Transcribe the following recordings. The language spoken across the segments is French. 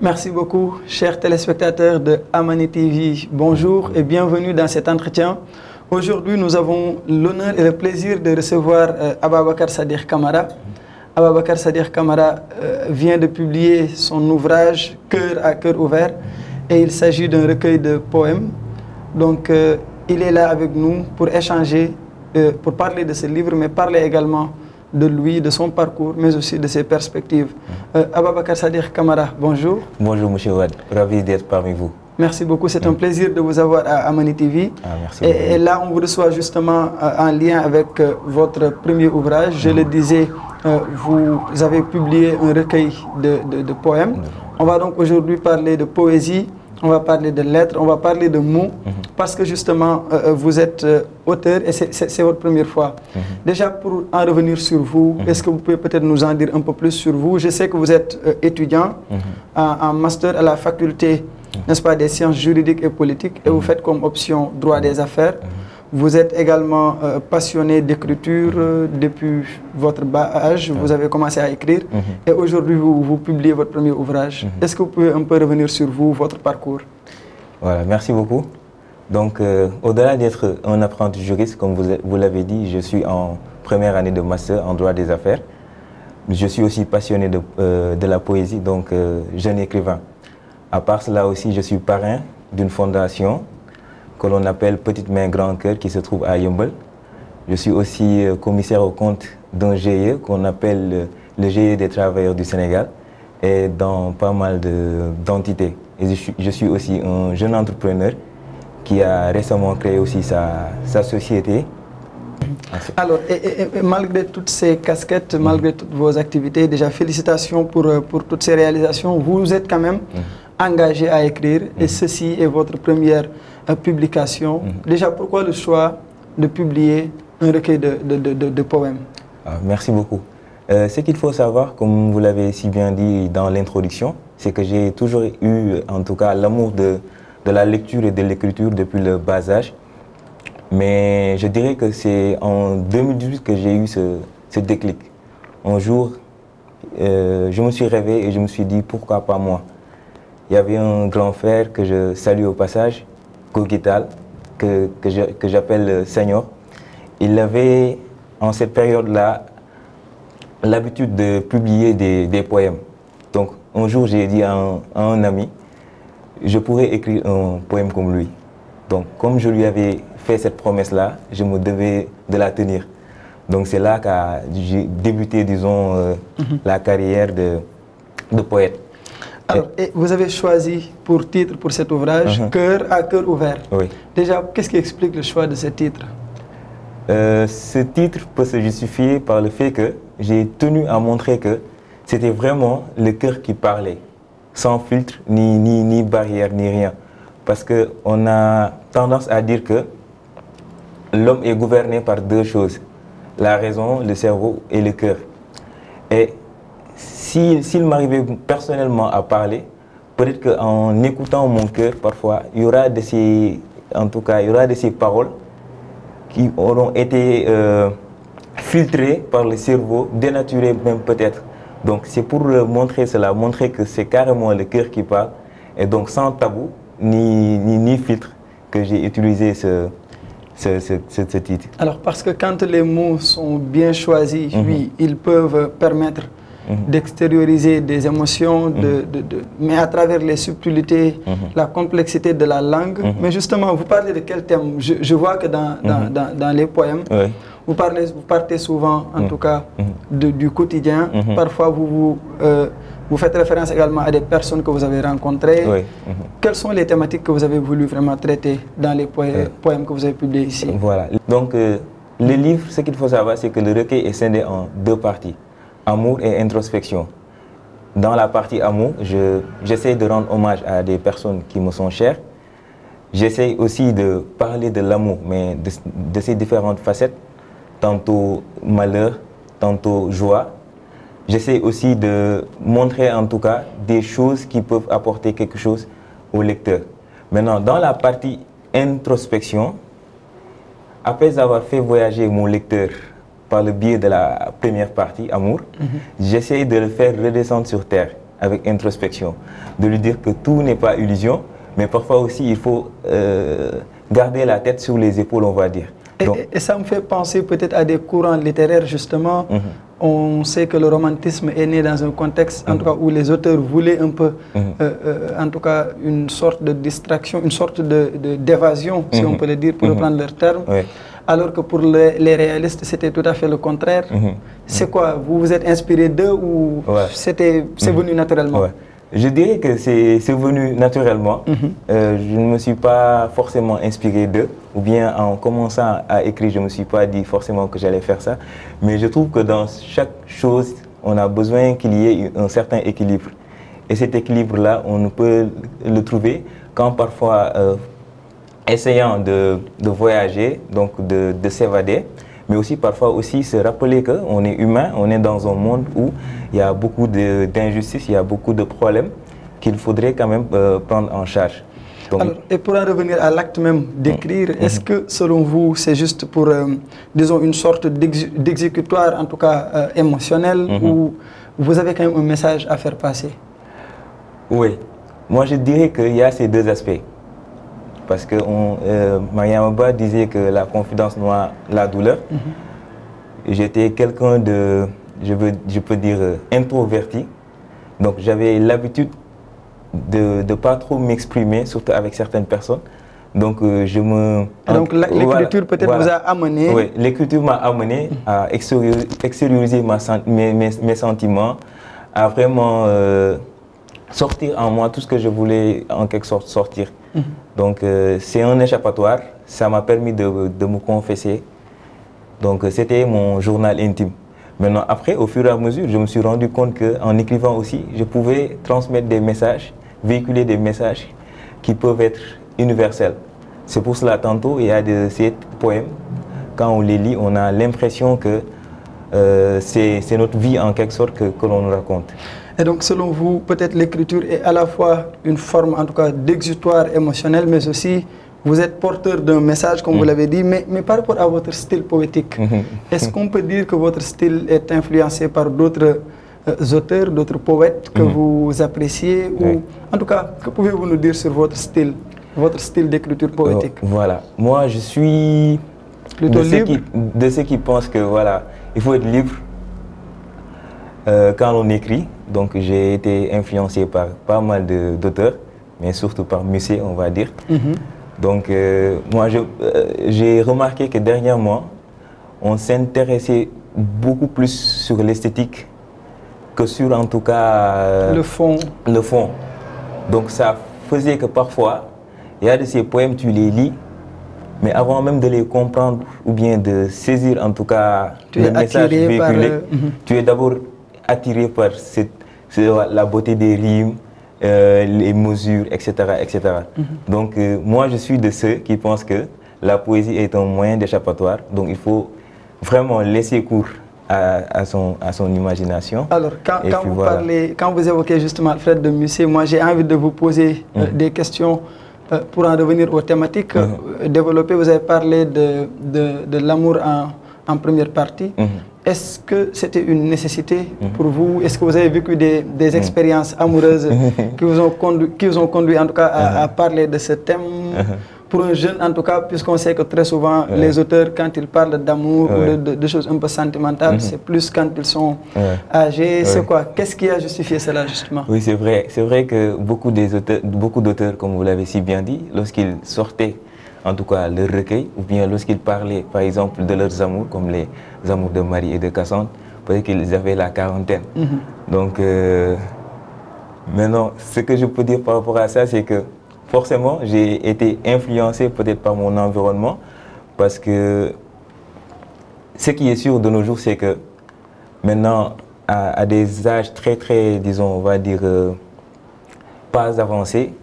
Merci beaucoup, chers téléspectateurs de Amani TV. Bonjour et bienvenue dans cet entretien. Aujourd'hui, nous avons l'honneur et le plaisir de recevoir Ababakar Sadiq Camara. Ababakar Sadiq Camara vient de publier son ouvrage « Cœur à cœur ouvert » et il s'agit d'un recueil de poèmes. Donc, il est là avec nous pour échanger, pour parler de ce livre, mais parler également de lui, de son parcours, mais aussi de ses perspectives. Ababakar Sadiq Camara, bonjour. Bonjour, monsieur Wad. Ravi d'être parmi vous. Merci beaucoup. C'est un plaisir de vous avoir à Amani TV. Merci et là, on vous reçoit justement en lien avec votre premier ouvrage. Je le disais, vous avez publié un recueil de poèmes. On va donc aujourd'hui parler de poésie, on va parler de lettres, on va parler de mots, parce que justement, vous êtes auteur et c'est votre première fois. Déjà, pour en revenir sur vous, est-ce que vous pouvez peut-être nous en dire un peu plus sur vous? Je sais que vous êtes étudiant en master à la faculté, n'est-ce pas, des sciences juridiques et politiques, et vous faites comme option droit des affaires. Vous êtes également passionné d'écriture depuis votre bas âge. Vous avez commencé à écrire et aujourd'hui vous publiez votre premier ouvrage. Est-ce que vous pouvez un peu revenir sur vous, votre parcours? Voilà, merci beaucoup. Donc, au-delà d'être un apprenti juriste, comme vous l'avez dit, je suis en première année de master en droit des affaires. Je suis aussi passionné de la poésie, donc jeune écrivain. À part cela aussi, je suis parrain d'une fondation que l'on appelle Petite Main Grand Cœur, qui se trouve à Yeumbeul. Je suis aussi commissaire aux comptes d'un GIE qu'on appelle le GIE des travailleurs du Sénégal et dans pas mal d'entités. Et je suis aussi un jeune entrepreneur qui a récemment créé aussi sa société. Alors, et malgré toutes ces casquettes, malgré toutes vos activités, déjà félicitations pour toutes ces réalisations, vous êtes quand même engagé à écrire et ceci est votre première publication. Déjà, pourquoi le choix de publier un recueil de poèmes? Merci beaucoup. Ce qu'il faut savoir, comme vous l'avez si bien dit dans l'introduction, c'est que j'ai toujours eu, en tout cas, l'amour de la lecture et de l'écriture depuis le bas âge. Mais je dirais que c'est en 2018 que j'ai eu ce déclic. Un jour, je me suis réveillé et je me suis dit, pourquoi pas moi? Il y avait un grand frère que je salue au passage, Kogital, que j'appelle Seigneur. Il avait, en cette période-là, l'habitude de publier des poèmes. Donc, un jour, j'ai dit à un ami, je pourrais écrire un poème comme lui. Donc, comme je lui avais fait cette promesse-là, je me devais de la tenir. Donc, c'est là que j'ai débuté, disons, la carrière de poète. Alors, et vous avez choisi pour titre pour cet ouvrage « Cœur à cœur ouvert ». Oui. Déjà, qu'est-ce qui explique le choix de ce titre? Ce titre peut se justifier par le fait que j'ai tenu à montrer que c'était vraiment le cœur qui parlait, sans filtre, ni barrière, ni rien. Parce qu'on a tendance à dire que l'homme est gouverné par deux choses, la raison, le cerveau et le cœur. Et s'il m'arrivait personnellement à parler, peut-être qu'en écoutant mon cœur, parfois, il y aura de ces paroles qui auront été filtrées par le cerveau, dénaturées même peut-être. Donc c'est pour montrer cela, montrer que c'est carrément le cœur qui parle, et donc sans tabou ni filtre que j'ai utilisé ce titre. Alors parce que quand les mots sont bien choisis, oui, ils peuvent permettre d'extérioriser des émotions, mais à travers les subtilités, la complexité de la langue. Mais justement, vous parlez de quel thème? Je vois que dans les poèmes, vous partez souvent, en tout cas, du quotidien. Parfois, vous faites référence également à des personnes que vous avez rencontrées. Quelles sont les thématiques que vous avez voulu vraiment traiter dans les poèmes que vous avez publiés ici? Voilà. Donc, le livre, ce qu'il faut savoir, c'est que le recueil est scindé en deux parties. Amour et introspection. Dans la partie amour, j'essaie de rendre hommage à des personnes qui me sont chères. J'essaie aussi de parler de l'amour, mais de ses différentes facettes, tantôt malheur, tantôt joie. J'essaie aussi de montrer en tout cas des choses qui peuvent apporter quelque chose au lecteur. Maintenant, dans la partie introspection, après avoir fait voyager mon lecteur par le biais de la première partie, Amour, j'essaie de le faire redescendre sur terre avec introspection, de lui dire que tout n'est pas illusion, mais parfois aussi il faut garder la tête sur les épaules, on va dire. Et ça me fait penser peut-être à des courants littéraires justement. On sait que le romantisme est né dans un contexte, en tout cas, où les auteurs voulaient un peu, en tout cas, une sorte de distraction, une sorte d'évasion, si on peut le dire, pour reprendre leur terme. Alors que pour les réalistes, c'était tout à fait le contraire. C'est quoi? Vous vous êtes inspiré d'eux ou c'est venu naturellement? Je dirais que c'est venu naturellement. Je ne me suis pas forcément inspiré d'eux, ou bien en commençant à écrire, je ne me suis pas dit forcément que j'allais faire ça. Mais je trouve que dans chaque chose, on a besoin qu'il y ait un certain équilibre. Et cet équilibre-là, on ne peut le trouver quand parfois, essayant de voyager, donc de s'évader, mais aussi parfois aussi se rappeler qu'on est humain, on est dans un monde où il y a beaucoup d'injustices, il y a beaucoup de problèmes qu'il faudrait quand même prendre en charge. Donc, alors, et pour en revenir à l'acte même d'écrire, est-ce que selon vous c'est juste pour, disons, une sorte d'exécutoire, en tout cas émotionnel, ou vous avez quand même un message à faire passer? Oui, moi je dirais qu'il y a ces deux aspects. Parce que Mariam Abba disait que la confidence noie la douleur. J'étais quelqu'un de, je peux dire, introverti. Donc j'avais l'habitude de ne pas trop m'exprimer, surtout avec certaines personnes. Donc donc l'écriture peut-être vous a amené... Oui, l'écriture m'a amené à extérioriser mes sentiments, à vraiment sortir en moi tout ce que je voulais en quelque sorte sortir. Donc c'est un échappatoire, ça m'a permis de me confesser. Donc c'était mon journal intime. Maintenant après, au fur et à mesure, je me suis rendu compte qu'en écrivant aussi, je pouvais transmettre des messages, véhiculer des messages qui peuvent être universels. C'est pour cela tantôt, il y a ces poèmes, quand on les lit, on a l'impression que c'est notre vie en quelque sorte que l'on nous raconte. Et donc, selon vous, peut-être l'écriture est à la fois une forme, en tout cas, d'exutoire émotionnel, mais aussi, vous êtes porteur d'un message, comme vous l'avez dit, mais par rapport à votre style poétique, est-ce qu'on peut dire que votre style est influencé par d'autres auteurs, d'autres poètes que vous appréciez ou, en tout cas, que pouvez-vous nous dire sur votre style d'écriture poétique? Voilà, moi je suis plutôt de ceux qui pensent que, voilà, il faut être libre quand on écrit. Donc j'ai été influencé par pas mal d'auteurs, mais surtout par Musset, on va dire. Donc moi j'ai remarqué que dernièrement, on s'intéressait beaucoup plus sur l'esthétique que sur en tout cas le fond. Donc ça faisait que parfois, il y a de ces poèmes, tu les lis, mais avant même de les comprendre ou bien de saisir en tout cas le message véhiculé, tu es d'abord attiré par la beauté des rimes, les mesures, etc. etc. Donc moi je suis de ceux qui pensent que la poésie est un moyen d'échappatoire, donc il faut vraiment laisser cours à son imagination. Alors quand vous évoquez justement Alfred de Musset, moi j'ai envie de vous poser des questions pour en revenir aux thématiques développées. Vous avez parlé de l'amour en première partie. Est-ce que c'était une nécessité pour vous? Est-ce que vous avez vécu des expériences amoureuses qui vous ont conduit en tout cas à parler de ce thème? Pour un jeune en tout cas, puisqu'on sait que très souvent les auteurs, quand ils parlent d'amour ou de choses un peu sentimentales, c'est plus quand ils sont âgés. C'est quoi? Qu'est-ce qui a justifié cela justement? Oui, c'est vrai. C'est vrai que beaucoup d'auteurs, comme vous l'avez si bien dit, lorsqu'ils sortaient en tout cas leur recueil, ou bien lorsqu'ils parlaient par exemple de leurs amours, comme les amours de Marie et de Cassandre, peut-être qu'ils avaient la quarantaine. Donc maintenant, ce que je peux dire par rapport à ça, c'est que forcément, j'ai été influencé peut-être par mon environnement, parce que ce qui est sûr de nos jours, c'est que maintenant, à des âges très, disons, on va dire, pas avancés,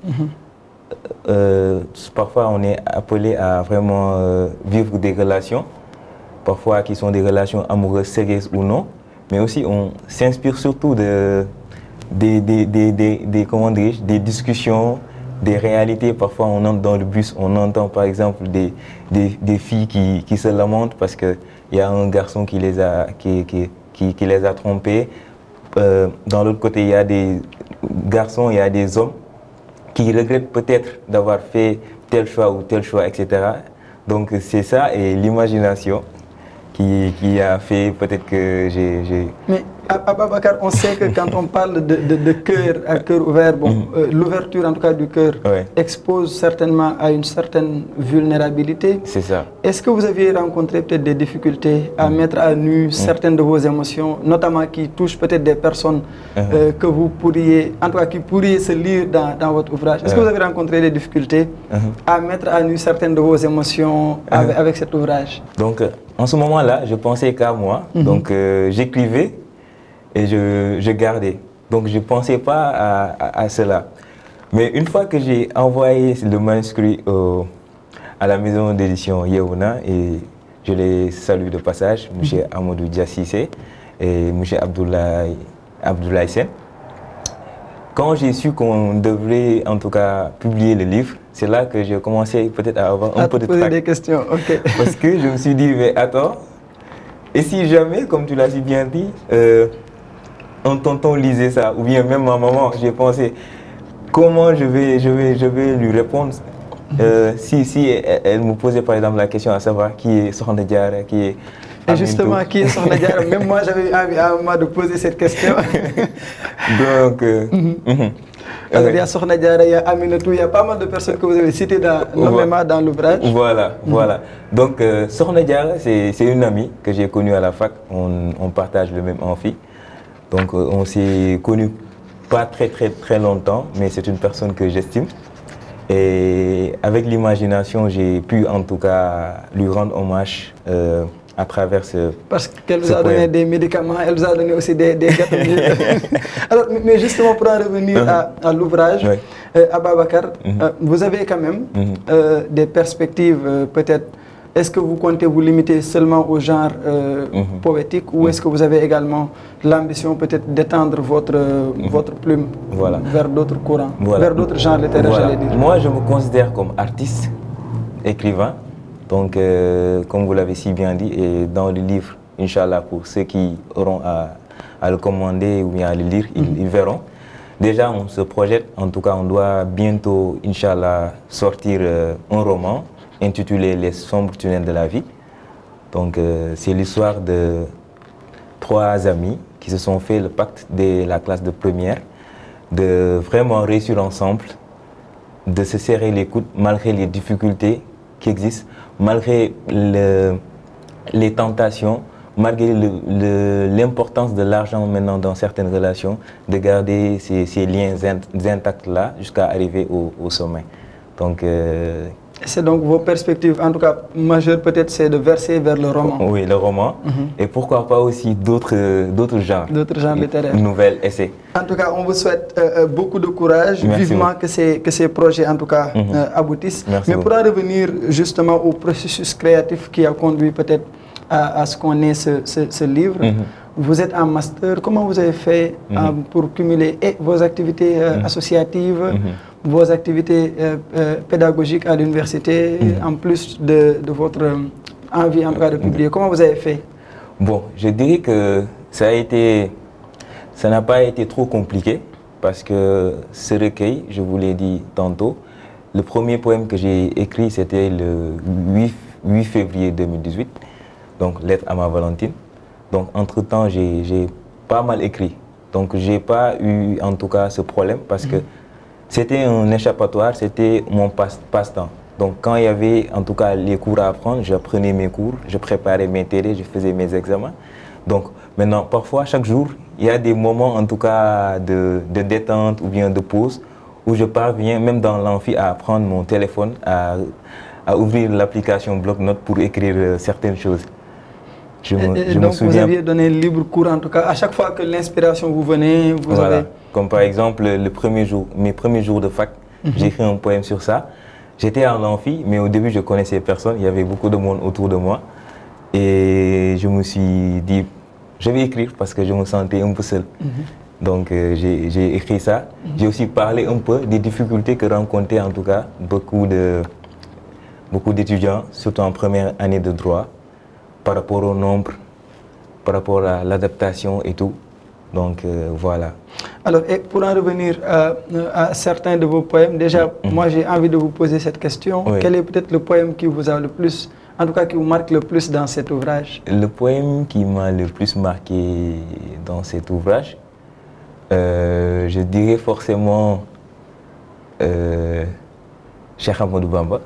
parfois on est appelé à vraiment vivre des relations, parfois qui sont des relations amoureuses, sérieuses ou non, mais aussi on s'inspire surtout des discussions, des réalités. Parfois, on entre dans le bus, on entend par exemple des filles qui se lamentent parce qu'il y a un garçon qui les a trompées. Dans l'autre côté, il y a des garçons, il y a des hommes qui regrettent peut-être d'avoir fait tel choix, etc. Donc c'est ça et l'imagination qui a fait peut-être que j'ai... Mais Ababakar, on sait que quand on parle de cœur à cœur ouvert, bon, l'ouverture en tout cas du cœur expose certainement à une certaine vulnérabilité. C'est ça. Est-ce que vous aviez rencontré peut-être des difficultés à mettre à nu certaines de vos émotions, notamment qui touchent peut-être des personnes que vous pourriez, en tout cas qui pourriez se lire dans votre ouvrage? Est-ce que vous avez rencontré des difficultés à mettre à nu certaines de vos émotions avec cet ouvrage? Donc en ce moment-là, je pensais qu'à moi, donc j'écrivais et je gardais. Donc je ne pensais pas à cela. Mais une fois que j'ai envoyé le manuscrit à la maison d'édition Yehouna, et je les salue de passage, M. Amadou Diassissé et M. Abdoulaye Sen. Quand j'ai su qu'on devrait en tout cas publier le livre, c'est là que j'ai commencé peut-être à avoir un peu de poser des questions, ok. Parce que je me suis dit, mais attends, et si jamais, comme tu l'as si bien dit, un tonton lisait ça, ou bien même ma maman, j'ai pensé, comment je vais lui répondre si elle me posait par exemple la question à savoir qui est Sokhna Diarra, qui est... Et justement, qui est Sokhna Diarra? Même moi, j'avais envie à un moment de poser cette question. Donc... Alors, il y a Sokhna Diarra, il y a Aminatou, il y a pas mal de personnes que vous avez citées nommément dans l'ouvrage. Voilà. Donc, Sokhna Diarra, c'est une amie que j'ai connue à la fac. On partage le même amphi. Donc, on s'est connus pas très longtemps, mais c'est une personne que j'estime. Et avec l'imagination, j'ai pu en tout cas lui rendre hommage à travers ce... Parce qu'elle vous a donné des médicaments, elle vous a donné aussi des gâteaux. Alors, mais justement, pour en revenir à l'ouvrage, Ababakar, vous avez quand même des perspectives peut-être. Est-ce que vous comptez vous limiter seulement au genre poétique ou est-ce que vous avez également l'ambition peut-être d'étendre votre plume vers d'autres courants, vers d'autres genres littéraires, j'allais dire? Moi, je me considère comme artiste, écrivain. Donc, comme vous l'avez si bien dit, et dans le livre, Inch'Allah, pour ceux qui auront à le commander ou bien à le lire, ils verront. Déjà, on se projette, en tout cas, on doit bientôt, Inch'Allah, sortir un roman intitulé Les sombres tunnels de la vie. Donc, c'est l'histoire de 3 amis qui se sont fait le pacte de la classe de première, de vraiment réussir ensemble, de se serrer les coudes malgré les difficultés qui existent, malgré les tentations, malgré l'importance de l'argent maintenant dans certaines relations, de garder ces liens intacts-là jusqu'à arriver au sommet. Donc, c'est donc vos perspectives, en tout cas majeures peut-être, c'est de verser vers le roman. Oui, le roman. Et pourquoi pas aussi d'autres genres. D'autres genres littéraires. Nouvelles, essais. En tout cas, on vous souhaite beaucoup de courage. Merci vivement que ces projets, en tout cas, aboutissent. Merci Mais pour en revenir justement au processus créatif qui a conduit peut-être à ce qu'on ait ce livre, vous êtes en master. Comment vous avez fait pour cumuler vos activités associatives, vos activités pédagogiques à l'université, en plus de votre envie en tout cas de publier? Comment vous avez fait? Bon, je dirais que ça n'a pas été trop compliqué parce que ce recueil, je vous l'ai dit tantôt, le premier poème que j'ai écrit, c'était le 8 février 2018, donc Lettre à ma Valentine. Donc, entre-temps, j'ai pas mal écrit. Donc, j'ai pas eu, en tout cas, ce problème parce que c'était un échappatoire, c'était mon passe-temps. Donc, quand il y avait, en tout cas, les cours à apprendre, j'apprenais mes cours, je préparais mes télés, je faisais mes examens. Donc, maintenant, parfois, chaque jour, il y a des moments, en tout cas, de détente ou bien de pause où je parviens, même dans l'amphi, à prendre mon téléphone, à ouvrir l'application bloc-notes pour écrire certaines choses. Donc vous aviez donné libre cours en tout cas, à chaque fois que l'inspiration vous venait, vous avez... Comme par exemple mes premiers jours de fac, j'ai écrit un poème sur ça. J'étais en amphi, mais au début je connaissais personne, il y avait beaucoup de monde autour de moi. Et je me suis dit, je vais écrire parce que je me sentais un peu seul. Donc j'ai écrit ça. J'ai aussi parlé un peu des difficultés que rencontraient en tout cas beaucoup d'étudiants, surtout en première année de droit, par rapport au nombre, par rapport à l'adaptation et tout. Donc voilà. Alors, et pour en revenir à certains de vos poèmes, déjà, moi j'ai envie de vous poser cette question. Oui. Quel est peut-être le poème qui vous a le plus, en tout cas qui vous marque le plus dans cet ouvrage? Le poème qui m'a le plus marqué dans cet ouvrage, je dirais forcément Cheikh Ahmadou Bamba.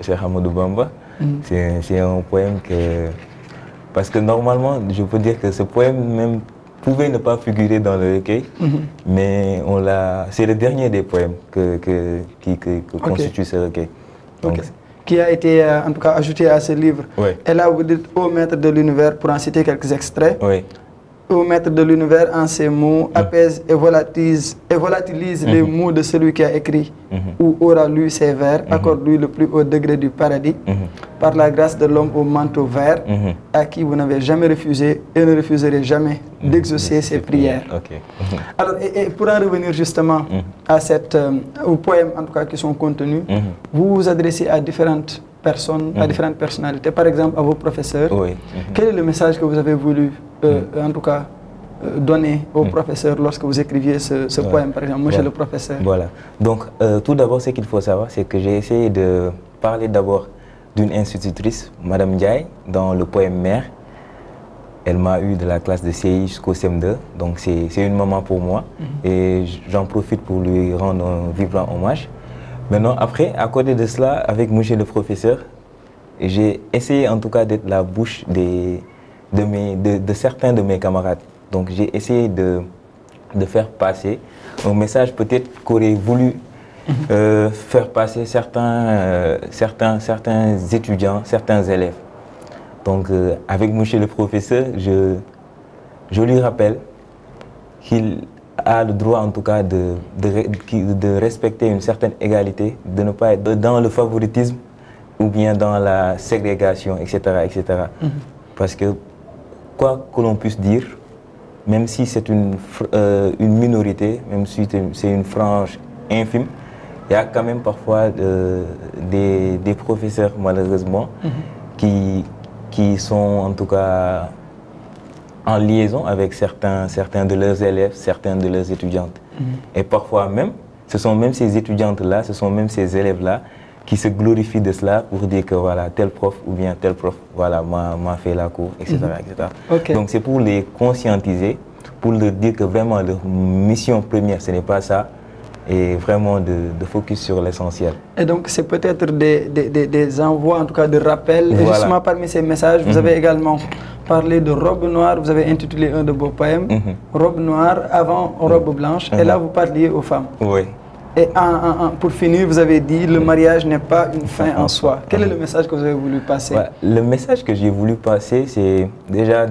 Cheikh Ahmadou Bamba, c'est un poème que... Parce que normalement, je peux dire que ce poème même pouvait ne pas figurer dans le recueil, mais c'est le dernier des poèmes qui constitue ce recueil. Donc, qui a été en tout cas ajouté à ce livre. Oui. Et là, vous dites ô maître de l'univers, pour en citer quelques extraits. Oui. Ô maître de l'univers, en ces mots, apaise et volatilise les mots de celui qui a écrit ou aura lu ces vers, accorde-lui le plus haut degré du paradis, par la grâce de l'homme au manteau vert, à qui vous n'avez jamais refusé et ne refuserez jamais d'exaucer ses prières. Okay. Alors, et pour en revenir justement à aux poèmes en tout cas qui sont contenus, vous vous adressez à différentes personnes, à différentes personnalités, par exemple à vos professeurs. Oui. Quel est le message que vous avez voulu en tout cas donner aux professeurs lorsque vous écriviez ce poème, par exemple, monsieur le professeur? Voilà. Donc, tout d'abord, ce qu'il faut savoir, c'est que j'ai essayé de parler d'abord d'une institutrice, Madame Ndiaye, dans le poème Mère. Elle m'a eu de la classe de CI jusqu'au CM2, donc c'est une maman pour moi. Et j'en profite pour lui rendre un vibrant hommage. Maintenant, après, à côté de cela, avec monsieur le professeur, j'ai essayé en tout cas d'être la bouche de certains de mes camarades. Donc j'ai essayé de faire passer un message peut-être qu'auraient voulu faire passer certains étudiants, certains élèves. Donc avec monsieur le professeur, je lui rappelle qu'il a le droit en tout cas de respecter une certaine égalité, de ne pas être dans le favoritisme ou bien dans la ségrégation, etc. etc. Parce que quoi que l'on puisse dire, même si c'est une minorité, même si c'est une frange infime, il y a quand même parfois des professeurs malheureusement qui sont en tout cas en liaison avec certains de leurs élèves, certains de leurs étudiantes. Et parfois même, ce sont même ces étudiantes-là, ce sont même ces élèves-là qui se glorifient de cela pour dire que voilà, tel prof ou bien tel prof voilà, m'a fait la cour, etc. etc. Okay. Donc c'est pour les conscientiser, pour leur dire que vraiment leur mission première, ce n'est pas ça, et vraiment de focus sur l'essentiel. Et donc c'est peut-être des envois, en tout cas de rappel. Voilà. Et justement parmi ces messages, vous avez également parlé de robe noire, vous avez intitulé un de vos poèmes, robe noire avant robe blanche, et là vous parliez aux femmes. Oui. Et pour finir, vous avez dit le mariage n'est pas une fin en soi. Quel est le message que vous avez voulu passer? Le message que j'ai voulu passer, c'est déjà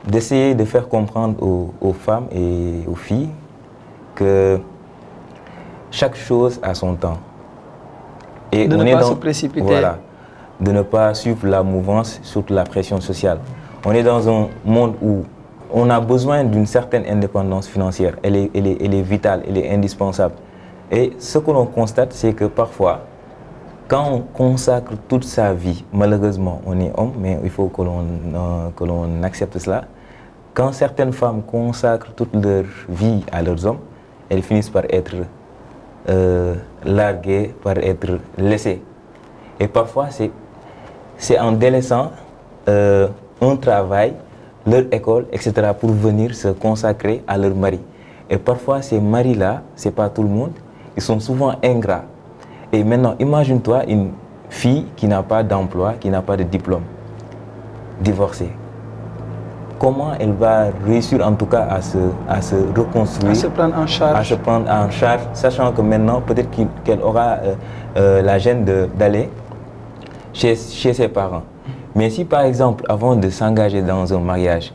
d'essayer de faire comprendre aux femmes et aux filles que chaque chose a son temps. Et de ne pas se précipiter. Voilà, de ne pas suivre la mouvance, surtout la pression sociale. On est dans un monde où on a besoin d'une certaine indépendance financière. Elle est vitale, elle est indispensable. Et ce que l'on constate, c'est que parfois, quand on consacre toute sa vie, malheureusement, on est homme, mais il faut que l'on accepte cela. Quand certaines femmes consacrent toute leur vie à leurs hommes, elles finissent par être larguées, par être laissées. Et parfois, c'est en délaissant un travail, leur école, etc., pour venir se consacrer à leur mari. Et parfois, ces maris-là, ce n'est pas tout le monde, ils sont souvent ingrats. Et maintenant, imagine-toi une fille qui n'a pas d'emploi, qui n'a pas de diplôme, divorcée. Comment elle va réussir en tout cas à se reconstruire, à se prendre en charge, sachant que maintenant, peut-être qu'elle aura la gêne d'aller chez ses parents. Mais si par exemple, avant de s'engager dans un mariage,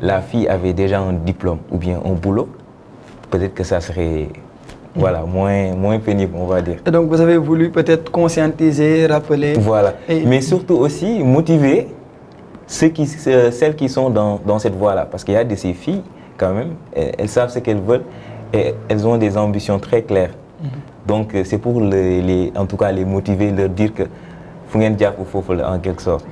la fille avait déjà un diplôme ou bien un boulot, peut-être que ça serait voilà, moins pénible, on va dire. Et donc vous avez voulu peut-être conscientiser, rappeler. Voilà, mais surtout aussi motiver celles qui sont dans cette voie-là. Parce qu'il y a de ces filles quand même. Elles savent ce qu'elles veulent et elles ont des ambitions très claires. Donc c'est pour en tout cas les motiver, leur dire que en quelque sorte.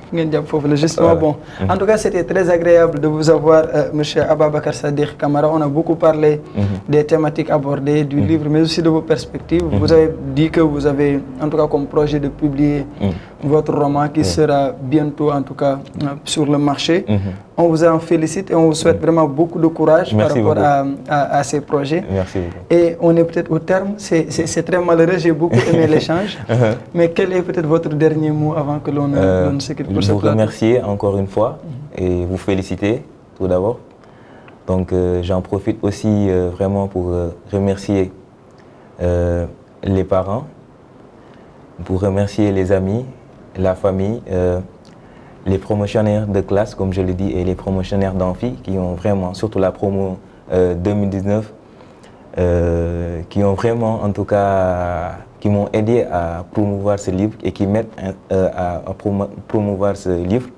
Justement, bon. En tout cas, c'était très agréable de vous avoir, M. Ababakar Sadikh Camara. On a beaucoup parlé des thématiques abordées, du livre, mais aussi de vos perspectives. Vous avez dit que vous avez, en tout cas, comme projet de publier votre roman qui sera bientôt, en tout cas, sur le marché. On vous en félicite et on vous souhaite vraiment beaucoup de courage par rapport à ces projets. Merci beaucoup. Et on est peut-être au terme. C'est très malheureux, j'ai beaucoup aimé l'échange. Mais quel est peut-être votre dernier mot avant que l'on ne se quitte pour ce plateau? Vous remercier encore une fois et vous féliciter tout d'abord. Donc j'en profite aussi vraiment pour remercier les parents, pour remercier les amis, la famille, les promotionnaires de classe, comme je l'ai dit, et les promotionnaires d'amphi qui ont vraiment, surtout la promo 2019, qui ont vraiment, en tout cas, qui m'ont aidé à promouvoir ce livre et qui m'aident à promouvoir ce livre.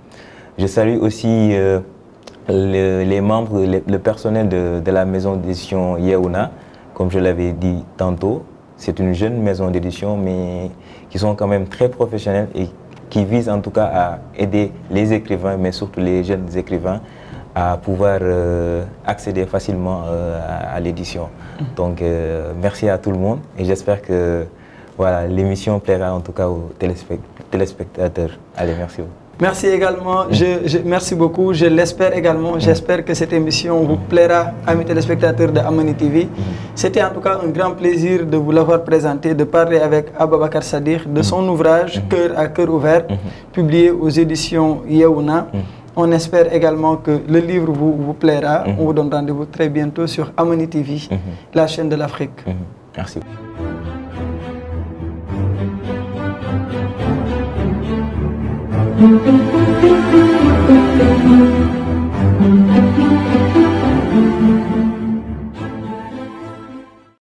Je salue aussi les membres, le personnel de la maison d'édition Yeouna, comme je l'avais dit tantôt. C'est une jeune maison d'édition, mais qui sont quand même très professionnels et qui visent en tout cas à aider les écrivains, mais surtout les jeunes écrivains, à pouvoir accéder facilement à l'édition. Donc merci à tout le monde et j'espère que voilà, l'émission plaira en tout cas aux téléspectateurs. Allez, merci beaucoup. Merci également, merci beaucoup, je l'espère également, j'espère que cette émission vous plaira, amis téléspectateurs de Amani TV. C'était en tout cas un grand plaisir de vous l'avoir présenté, de parler avec Ababakar Sadikh de son ouvrage Cœur à cœur ouvert, publié aux éditions Yeouna. On espère également que le livre vous plaira. On vous donne rendez-vous très bientôt sur Amani TV, la chaîne de l'Afrique. Merci. Thank you.